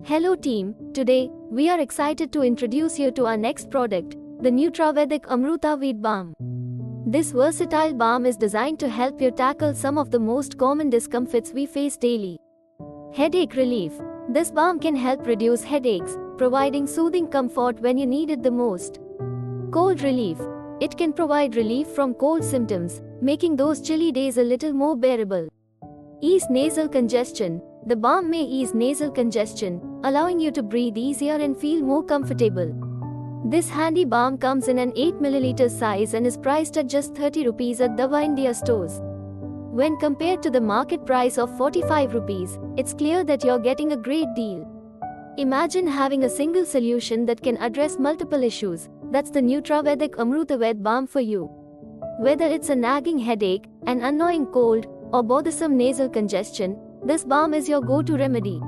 Hello team, today we are excited to introduce you to our next product, the Nutravedic Amruta Wheat Balm. This versatile balm is designed to help you tackle some of the most common discomforts we face daily. Headache relief. This balm can help reduce headaches, providing soothing comfort when you need it the most. Cold relief. It can provide relief from cold symptoms, making those chilly days a little more bearable. Ease nasal congestion. The balm may ease nasal congestion, allowing you to breathe easier and feel more comfortable. This handy balm comes in an 8 ml size and is priced at just 30 rupees at Dava India stores. When compared to the market price of 45 rupees, it's clear that you're getting a great deal. Imagine having a single solution that can address multiple issues. That's the Nutravedic Amruta Wheat Balm for you. Whether it's a nagging headache, an annoying cold, or bothersome nasal congestion, this balm is your go-to remedy.